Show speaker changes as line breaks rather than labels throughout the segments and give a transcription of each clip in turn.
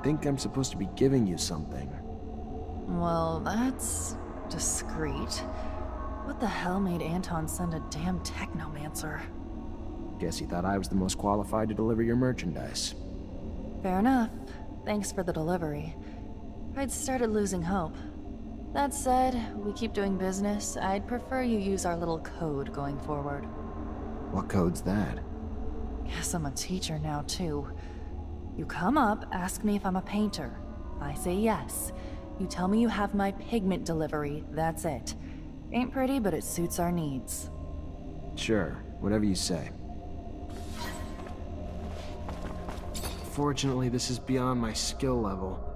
I think I'm supposed to be giving you something.
Well, that's discreet. What the hell made Anton send a damn Technomancer?
Guess he thought I was the most qualified to deliver your merchandise.
Fair enough. Thanks for the delivery. I'd started losing hope. That said, we keep doing business. I'd prefer you use our little code going forward.
What code's that?
Guess I'm a teacher now, too. You come up, ask me if I'm a painter. I say yes. You tell me you have my pigment delivery, that's it. Ain't pretty, but it suits our needs.
Sure, whatever you say. Fortunately, this is beyond my skill level.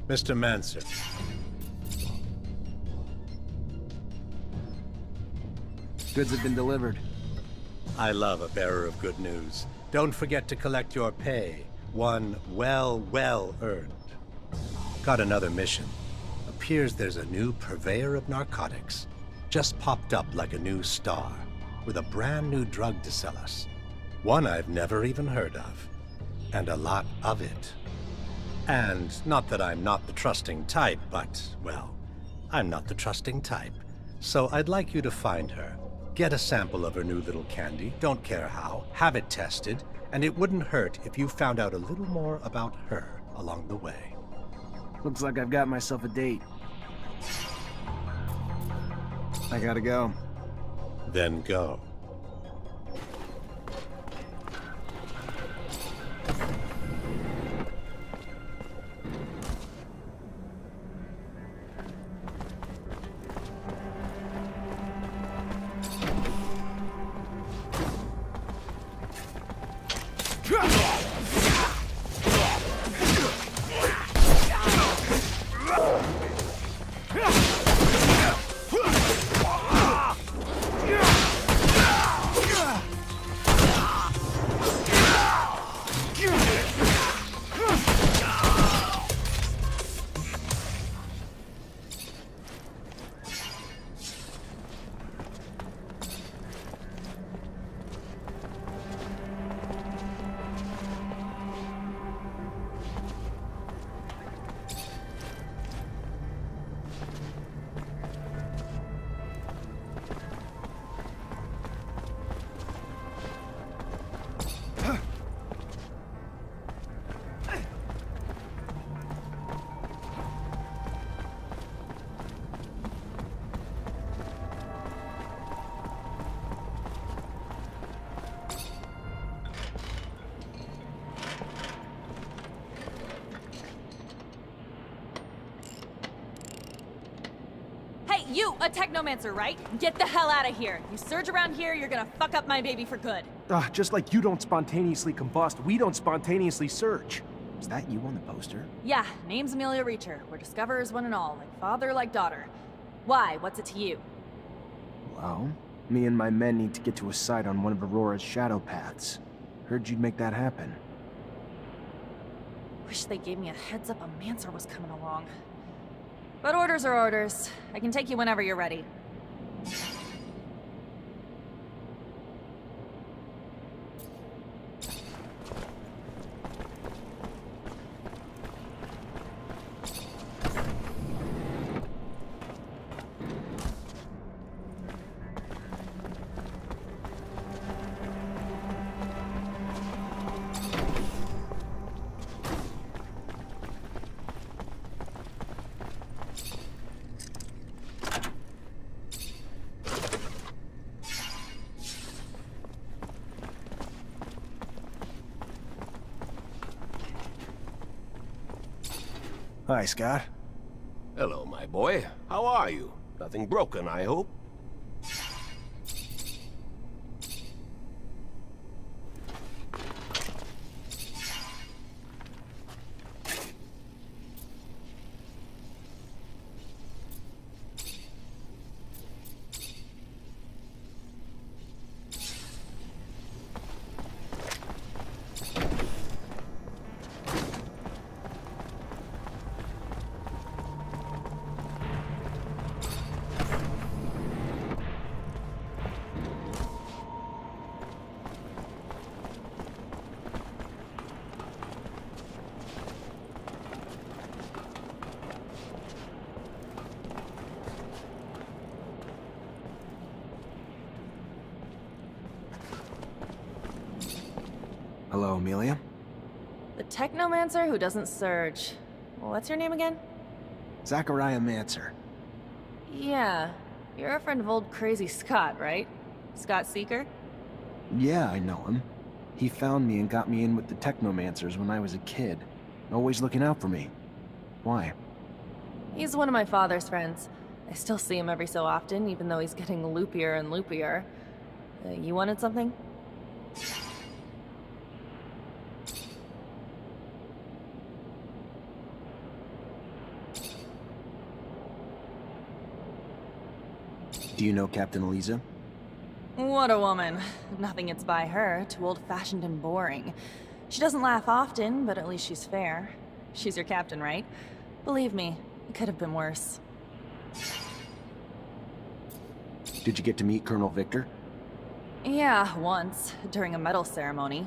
Mr. Mancer.
Goods have been delivered.
I love a bearer of good news. Don't forget to collect your pay. One well earned. Got another mission. Appears there's a new purveyor of narcotics. Just popped up like a new star, with a brand new drug to sell us. One I've never even heard of. And a lot of it. And not that I'm not the trusting type, but, well, I'm not the trusting type. So I'd like you to find her. Get a sample of her new little candy, don't care how, have it tested, and it wouldn't hurt if you found out a little more about her along the way.
Looks like I've got myself a date. I gotta go.
Then go.
You, a Technomancer, right? Get the hell out of here. You surge around here, you're gonna fuck up my baby for good.
Just like you don't spontaneously combust, we don't spontaneously search. Is that you on the poster?
Yeah, name's Amelia Reacher. We're discoverers one and all, like father, like daughter. Why? What's it to you?
Well, me and my men need to get to a site on one of Aurora's shadow paths. Heard you'd make that happen.
Wish they gave me a heads up a Mancer was coming along. But orders are orders. I can take you whenever you're ready.
Hi, Scott.
Hello, my boy. How are you? Nothing broken, I hope?
Hello, Amelia.
The Technomancer who doesn't surge. What's your name again?
Zachariah Mancer.
Yeah, you're a friend of old crazy Scott, right? Scott Seeker?
Yeah, I know him. He found me and got me in with the Technomancers when I was a kid. Always looking out for me. Why?
He's one of my father's friends. I still see him every so often, even though he's getting loopier and loopier. You wanted something?
Do you know Captain Eliza?
What a woman. Nothing gets by her, too old-fashioned and boring. She doesn't laugh often, but at least she's fair. She's your captain, right? Believe me, it could have been worse.
Did you get to meet Colonel Victor?
Yeah, once, during a medal ceremony.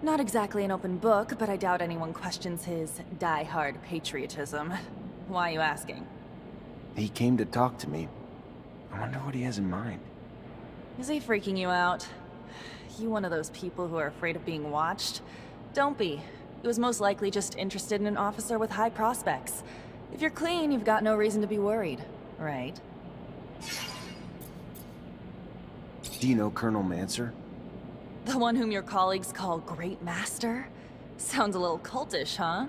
Not exactly an open book, but I doubt anyone questions his die-hard patriotism. Why are you asking?
He came to talk to me. I wonder what he has in mind.
Is he freaking you out? You one of those people who are afraid of being watched? Don't be. He was most likely just interested in an officer with high prospects. If you're clean, you've got no reason to be worried, right?
Do you know Colonel Mancer?
The one whom your colleagues call Great Master? Sounds a little cultish, huh?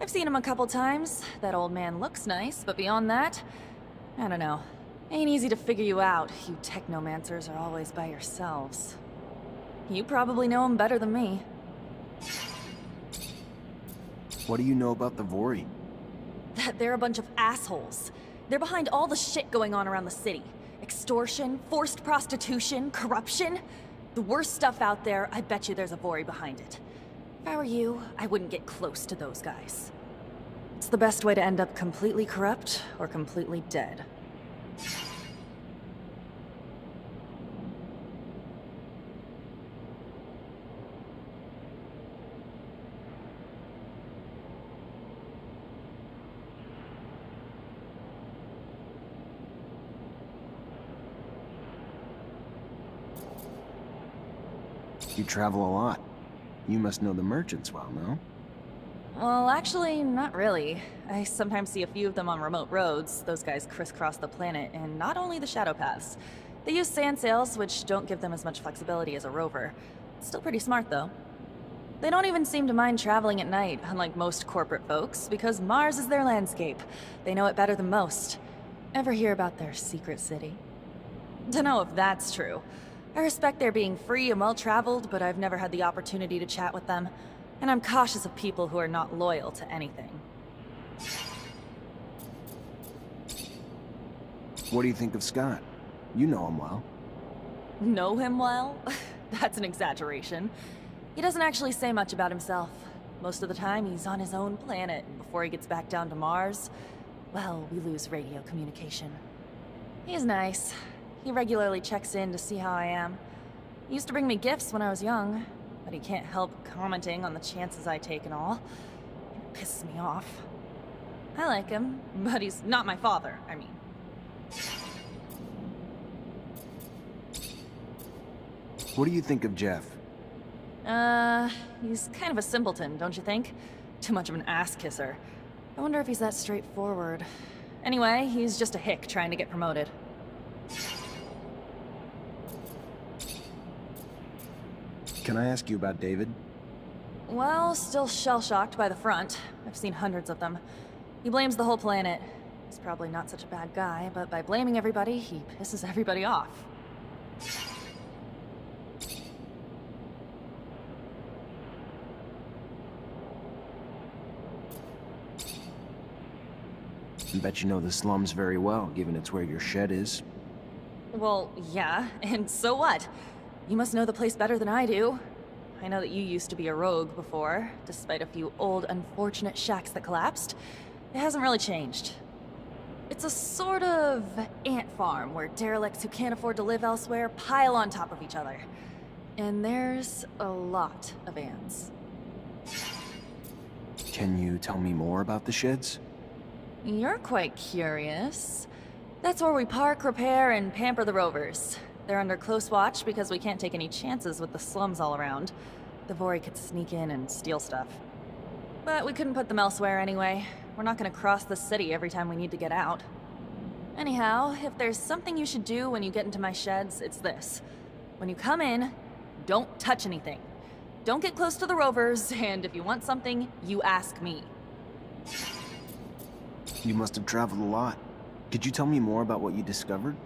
I've seen him a couple times. That old man looks nice, but beyond that, I don't know. Ain't easy to figure you out. You Technomancers are always by yourselves. You probably know him better than me.
What do you know about the Vori?
That they're a bunch of assholes. They're behind all the shit going on around the city. Extortion, forced prostitution, corruption. The worst stuff out there, I bet you there's a Vori behind it. If I were you, I wouldn't get close to those guys. It's the best way to end up completely corrupt or completely dead.
You travel a lot. You must know the merchants well, no?
Well, actually, not really. I sometimes see a few of them on remote roads. Those guys crisscross the planet, and not only the shadow paths. They use sand sails, which don't give them as much flexibility as a rover. Still pretty smart, though. They don't even seem to mind traveling at night, unlike most corporate folks, because Mars is their landscape. They know it better than most. Ever hear about their secret city? Dunno if that's true. I respect their being free and well-traveled, but I've never had the opportunity to chat with them. And I'm cautious of people who are not loyal to anything.
What do you think of Scott? You know him well.
Know him well? That's an exaggeration. He doesn't actually say much about himself. Most of the time, he's on his own planet, and before he gets back down to Mars, well, we lose radio communication. He's nice. He regularly checks in to see how I am. He used to bring me gifts when I was young, but he can't help commenting on the chances I take and all. It pisses me off. I like him, but he's not my father, I mean.
What do you think of Jeff?
He's kind of a simpleton, don't you think? Too much of an ass-kisser. I wonder if he's that straightforward. Anyway, he's just a hick trying to get promoted.
Can I ask you about David?
Well, still shell-shocked by the front. I've seen hundreds of them. He blames the whole planet. He's probably not such a bad guy, but by blaming everybody, he pisses everybody off.
I bet you know the slums very well, given it's where your shed is.
Well, yeah, and so what? You must know the place better than I do. I know that you used to be a rogue before, despite a few old, unfortunate shacks that collapsed. It hasn't really changed. It's a sort of ant farm where derelicts who can't afford to live elsewhere pile on top of each other. And there's a lot of ants.
Can you tell me more about the sheds?
You're quite curious. That's where we park, repair, and pamper the rovers. They're under close watch because we can't take any chances with the slums all around. The Vori could sneak in and steal stuff. But we couldn't put them elsewhere anyway. We're not gonna cross the city every time we need to get out. Anyhow, if there's something you should do when you get into my sheds, it's this. When you come in, don't touch anything. Don't get close to the rovers, and if you want something, you ask me.
You must have traveled a lot. Could you tell me more about what you discovered?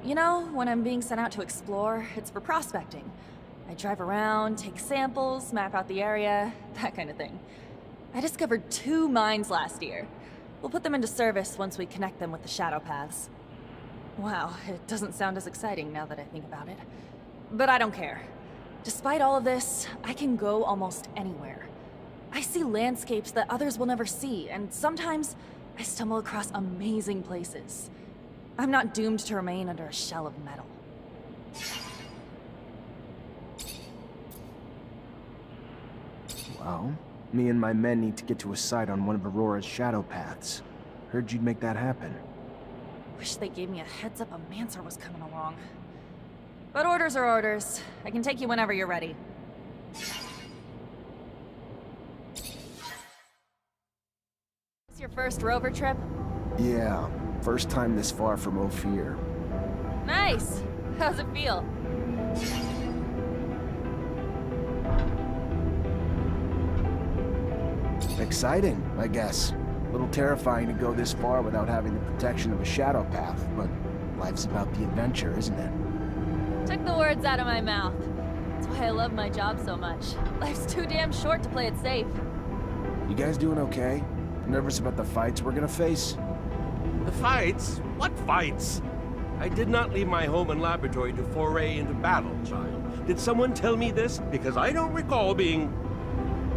You know, when I'm being sent out to explore, it's for prospecting. I drive around, take samples, map out the area, that kind of thing. I discovered 2 mines last year. We'll put them into service once we connect them with the shadow paths. Wow, it doesn't sound as exciting now that I think about it. But I don't care. Despite all of this, I can go almost anywhere. I see landscapes that others will never see, and sometimes I stumble across amazing places. I'm not doomed to remain under a shell of metal.
Well, me and my men need to get to a site on one of Aurora's shadow paths. Heard you'd make that happen.
Wish they gave me a heads up a Mancer was coming along. But orders are orders. I can take you whenever you're ready. It's your first rover trip?
Yeah, first time this far from Ophir.
Nice! How's it feel?
Exciting, I guess. A little terrifying to go this far without having the protection of a shadow path, but life's about the adventure, isn't it?
Took the words out of my mouth. That's why I love my job so much. Life's too damn short to play it safe.
You guys doing okay? Nervous about the fights we're gonna face?
The fights? What fights? I did not leave my home and laboratory to foray into battle, child. Did someone tell me this? Because I don't recall being...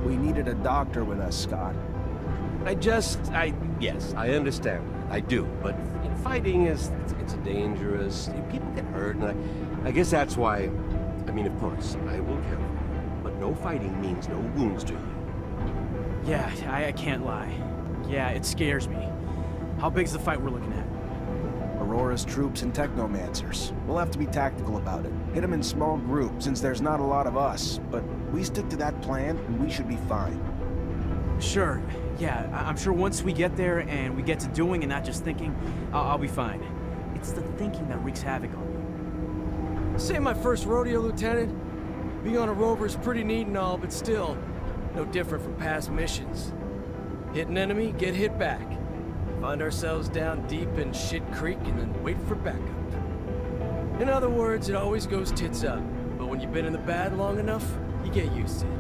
We needed a doctor with us, Scott.
Yes, I understand. I do. But fighting it's dangerous. People get hurt, and I guess that's why... I mean, of course, I will care for you. But no fighting means no wounds to you.
Yeah, I can't lie. Yeah, it scares me. How big's the fight we're looking at?
Aurora's troops and Technomancers. We'll have to be tactical about it. Hit them in small groups, since there's not a lot of us. But we stick to that plan, and we should be fine.
Sure. Yeah, I'm sure once we get there and we get to doing and not just thinking, I'll be fine. It's the thinking that wreaks havoc on me.
This ain't my first rodeo, Lieutenant. Being on a rover is pretty neat and all, but still, no different from past missions. Hit an enemy, get hit back. Find ourselves down deep in Shit Creek and then wait for backup. In other words, it always goes tits up. But when you've been in the bad long enough, you get used to it.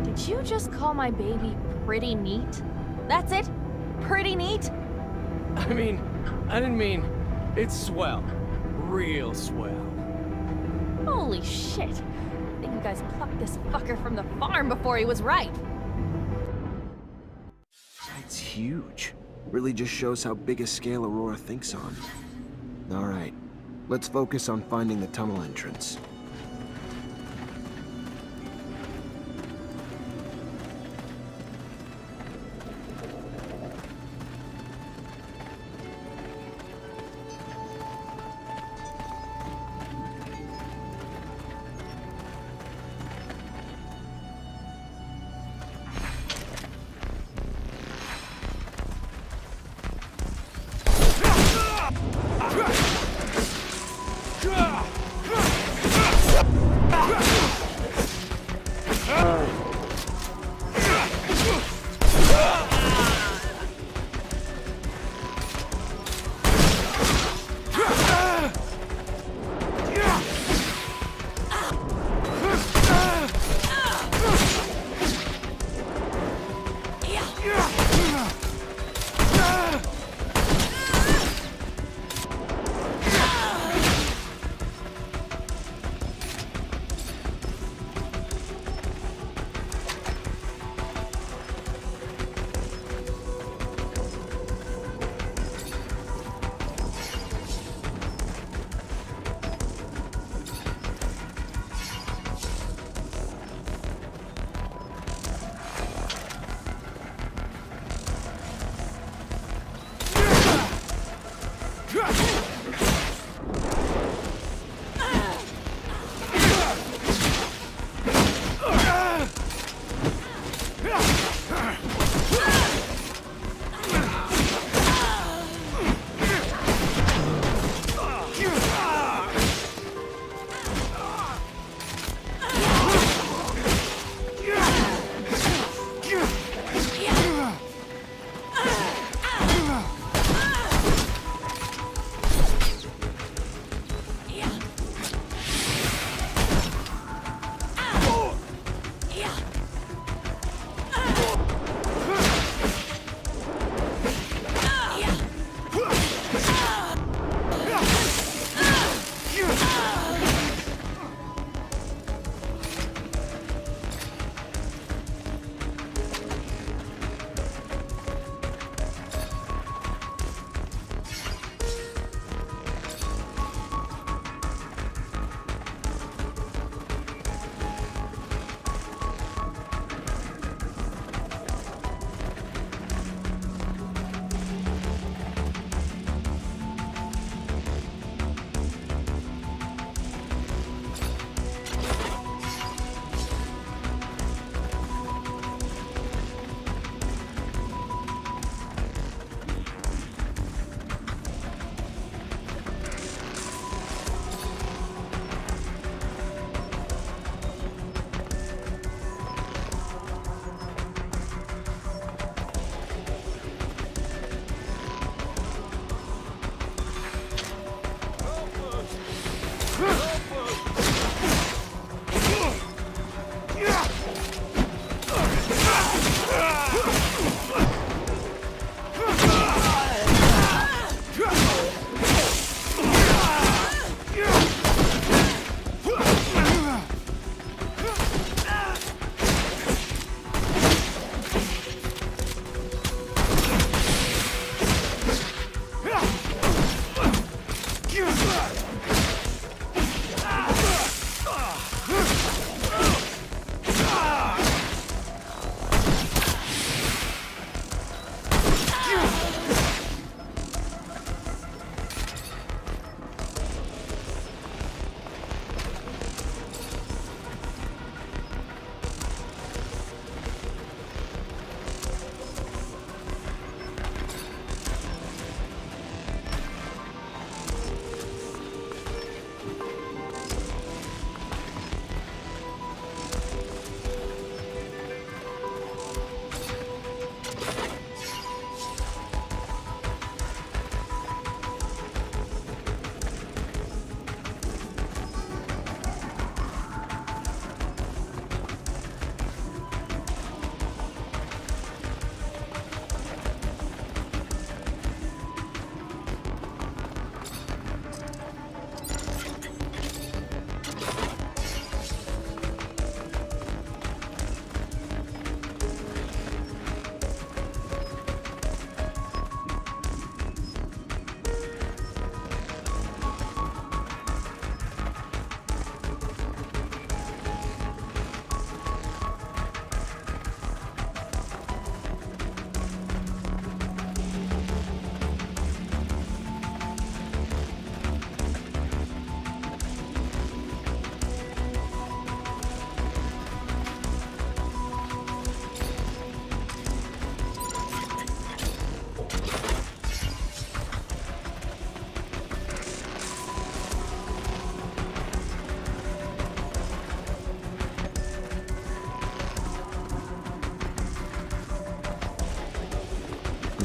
Did you just call my baby pretty neat? That's it? Pretty neat?
I didn't mean, it's swell. Real swell.
Holy shit. I think you guys plucked this fucker from the farm before he was ripe.
It's huge. Really just shows how big a scale Aurora thinks on. Alright, let's focus on finding the tunnel entrance.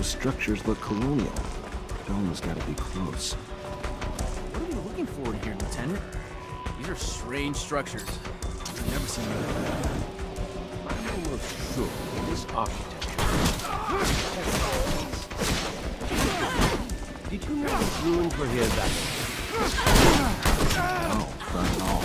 Those structures look colonial. Dome's gotta be close.
What are we looking for in here, Lieutenant? These are strange structures. I've never seen them before.
I'm almost sure this architecture. Did you know these ruins were here back?
Oh, not at all.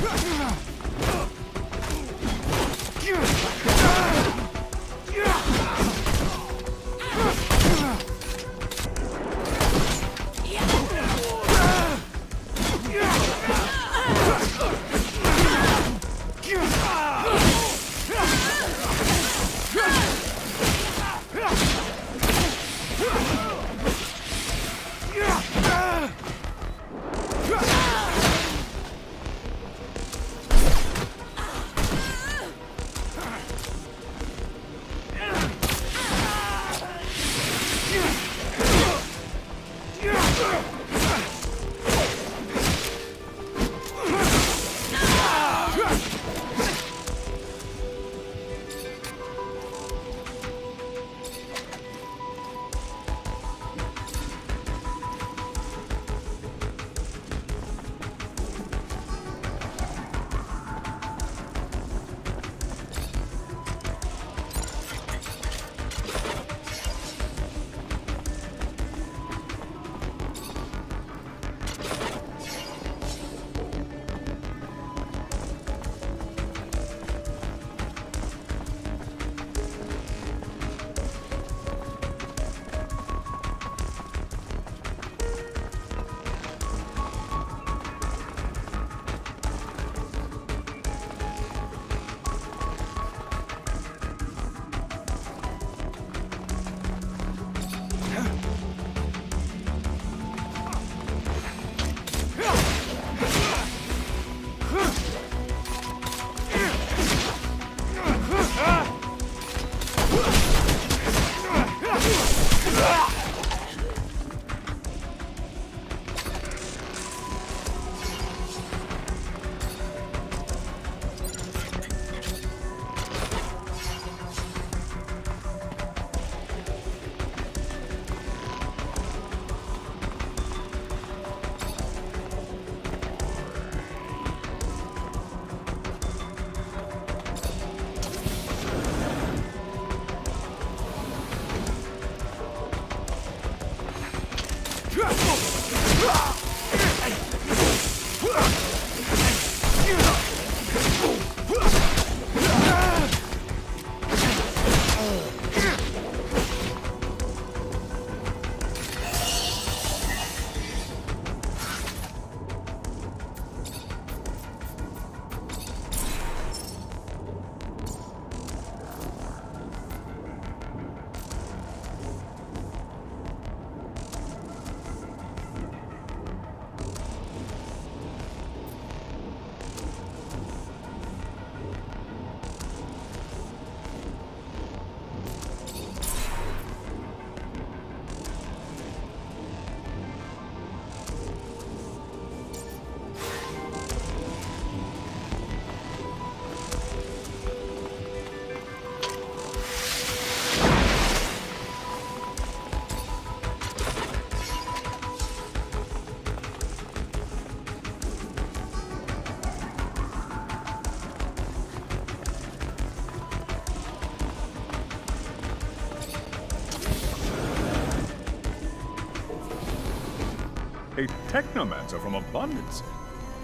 A Technomancer from Abundance.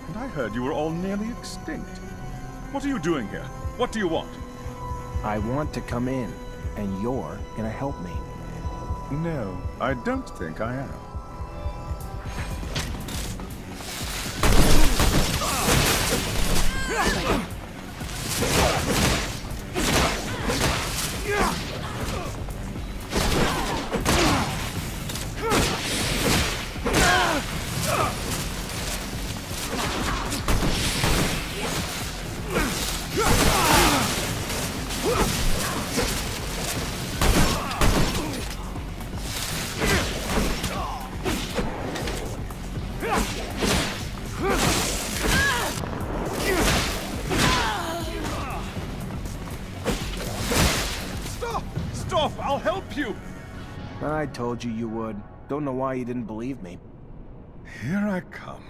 And I heard you were all nearly extinct. What are you doing here? What do you want?
I want to come in, and you're gonna help me.
No, I don't think I am. Stop! I'll help you!
I told you you would. Don't know why you didn't believe me.
Here I come.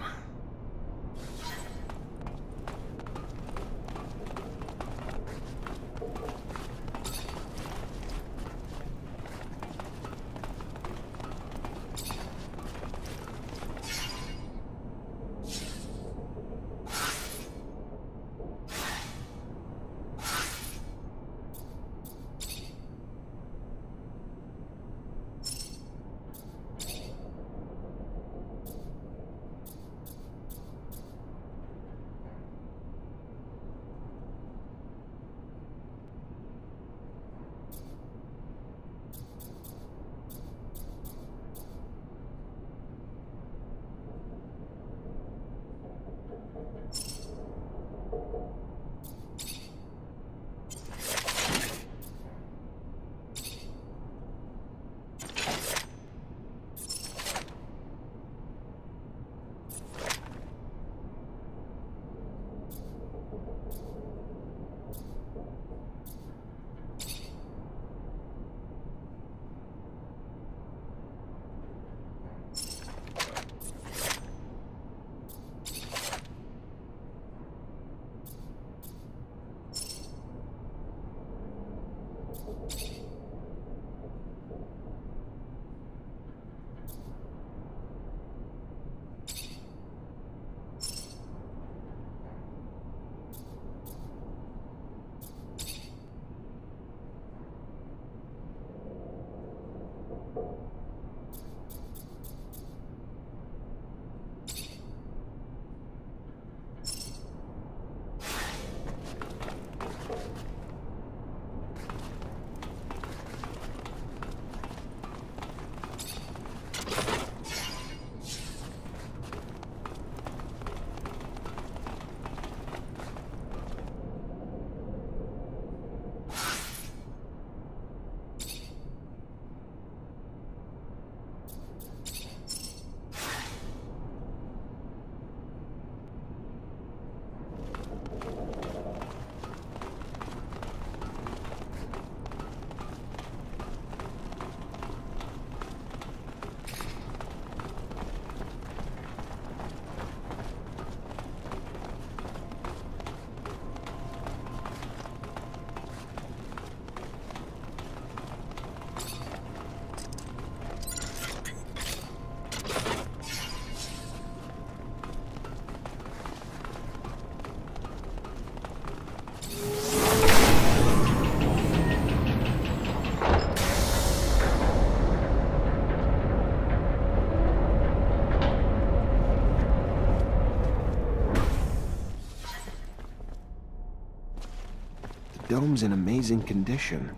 Dome's in amazing condition,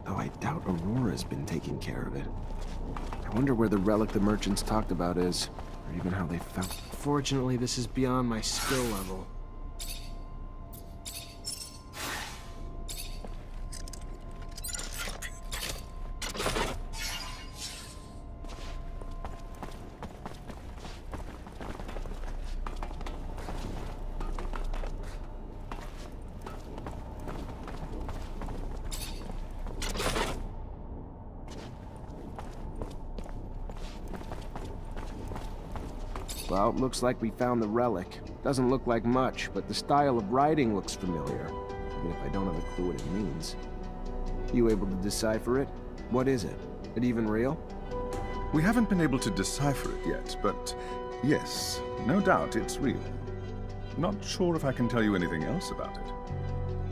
though I doubt Aurora's been taking care of it. I wonder where the relic the merchants talked about is, or even how they found.
Fortunately, this is beyond my skill level.
Well, it looks like we found the relic. Doesn't look like much, but the style of writing looks familiar, even if I don't have a clue what it means. You able to decipher it? What is it? It even real?
We haven't been able to decipher it yet, but yes, no doubt it's real. Not sure if I can tell you anything else about it.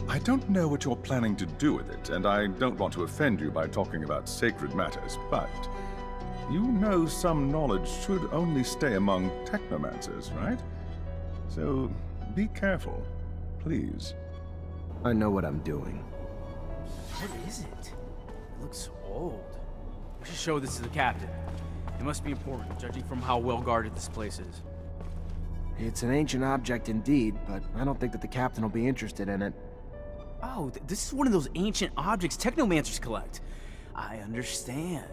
I don't know what you're planning to do with it, and I don't want to offend you by talking about sacred matters, but you know some knowledge should only stay among Technomancers, right? So be careful, please.
I know what I'm doing.
What is it? It looks old. We should show this to the captain. It must be important, judging from how well guarded this place is.
It's an ancient object indeed, but I don't think that the captain will be interested in it.
Oh, this is one of those ancient objects Technomancers collect. I understand.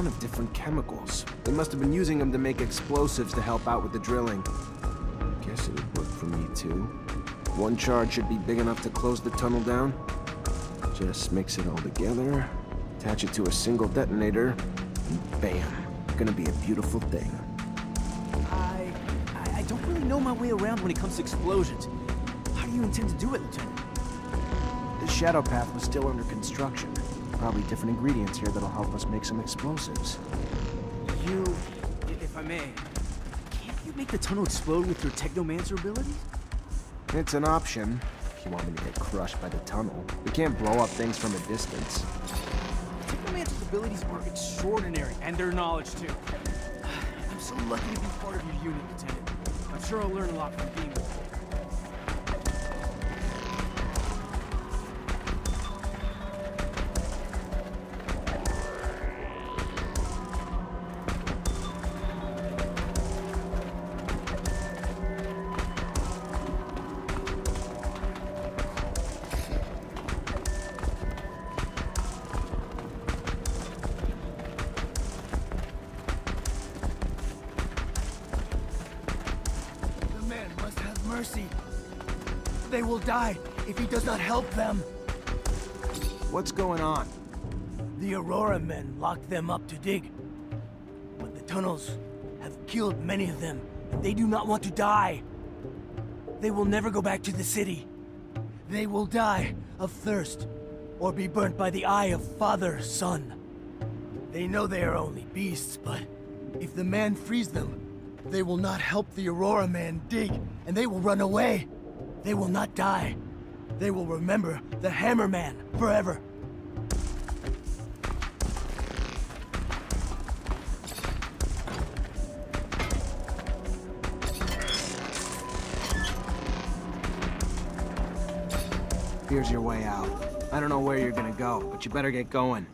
of different chemicals. They must have been using them to make explosives to help out with the drilling. Guess it would work for me too. One charge should be big enough to close the tunnel down. Just mix it all together, attach it to a single detonator, and bam. Gonna be a beautiful thing.
I don't really know my way around when it comes to explosions. How do you intend to do it, Lieutenant?
The shadow path was still under construction. Probably different ingredients here that'll help us make some explosives.
You, if I may, can't you make the tunnel explode with your Technomancer abilities?
It's an option, if you want me to get crushed by the tunnel. We can't blow up things from a distance.
Technomancer's abilities are extraordinary, and their knowledge too. I'm so lucky to be part of your unit, Lieutenant. I'm sure I'll learn a lot from being with you.
Mercy. They will die if he does not help them.
What's going on?
The Aurora men locked them up to dig. But the tunnels have killed many of them, and they do not want to die. They will never go back to the city. They will die of thirst, or be burnt by the eye of Father, Son. They know they are only beasts, but if the man frees them, they will not help the Aurora man dig, and they will run away. They will not die. They will remember the Hammer Man forever.
Here's your way out. I don't know where you're gonna go, but you better get going.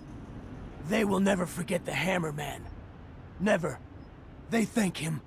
They will never forget the Hammer Man. Never. They thank him.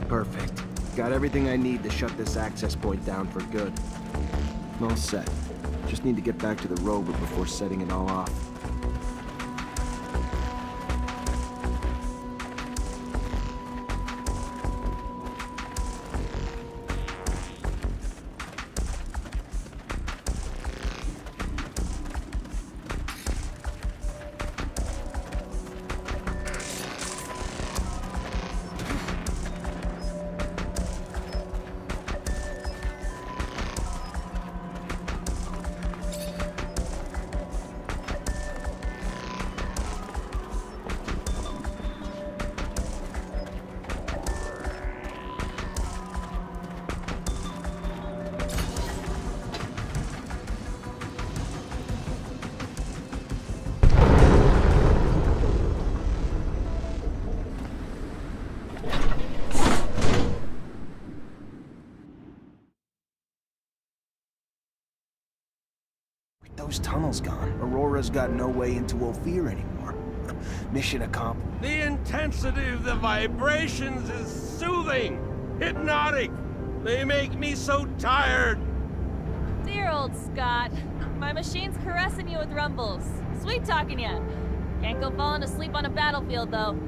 Perfect. Got everything I need to shut this access point down for good. All set. Just need to get back to the rover before setting it all off. those tunnels gone, Aurora's got no way into Ophir anymore. Mission accomplished.
The intensity of the vibrations is soothing, hypnotic. They make me so tired.
Dear old Scott. My machine's caressing you with rumbles. Sweet talking you. Can't go falling asleep on a battlefield, though.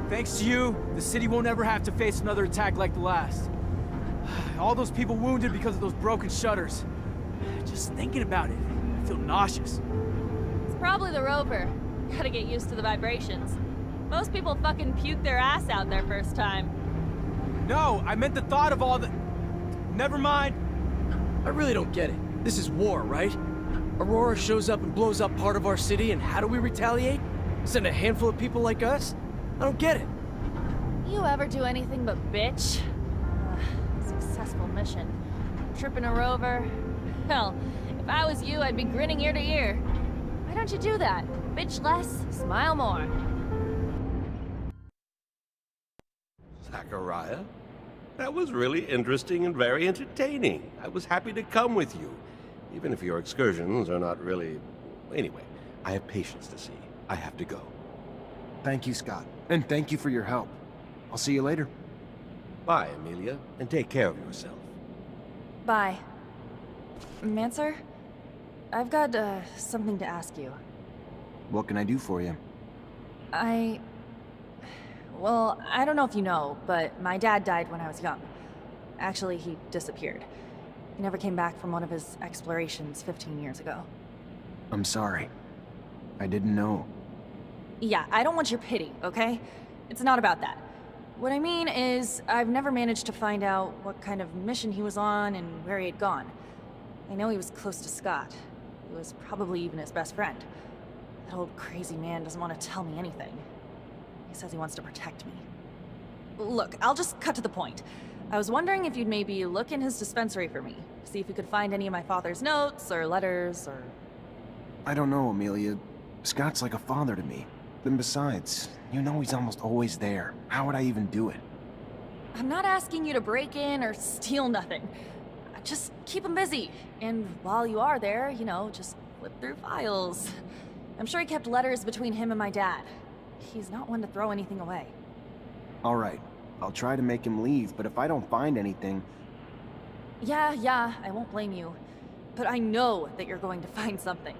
Thanks to you, the city won't ever have to face another attack like the last. All those people wounded because of those broken shutters. Just thinking about it, I feel nauseous.
It's probably the rover. Gotta get used to the vibrations. Most people fucking puke their ass out their first time.
No, I meant the thought of all the... Never mind.
I really don't get it. This is war, right? Aurora shows up and blows up part of our city, and how do we retaliate? Send a handful of people like us? I don't get it.
You ever do anything but bitch? Successful mission. Tripping a rover? Hell, if I was you, I'd be grinning ear to ear. Why don't you do that? Bitch less, smile more.
Zachariah, that was really interesting and very entertaining. I was happy to come with you, even if your excursions are not really... Anyway, I have patients to see. I have to go.
Thank you, Scott. And thank you for your help. I'll see you later.
Bye, Amelia, and take care of yourself.
Bye. Mancer? I've got, something to ask you.
What can I do for you?
Well, I don't know if you know, but my dad died when I was young. Actually, he disappeared. He never came back from one of his explorations 15 years ago.
I'm sorry. I didn't know.
Yeah, I don't want your pity, okay? It's not about that. What I mean is, I've never managed to find out what kind of mission he was on and where he had gone. I know he was close to Scott. He was probably even his best friend. That old crazy man doesn't want to tell me anything. He says he wants to protect me. Look, I'll just cut to the point. I was wondering if you'd maybe look in his dispensary for me, see if you could find any of my father's notes or letters or...
I don't know, Amelia. Scott's like a father to me. And besides, you know he's almost always there. How would I even do it?
I'm not asking you to break in or steal nothing. Just keep him busy. And while you are there, you know, just flip through files. I'm sure he kept letters between him and my dad. He's not one to throw anything away.
All right. I'll try to make him leave, but if I don't find anything...
Yeah, I won't blame you. But I know that you're going to find something.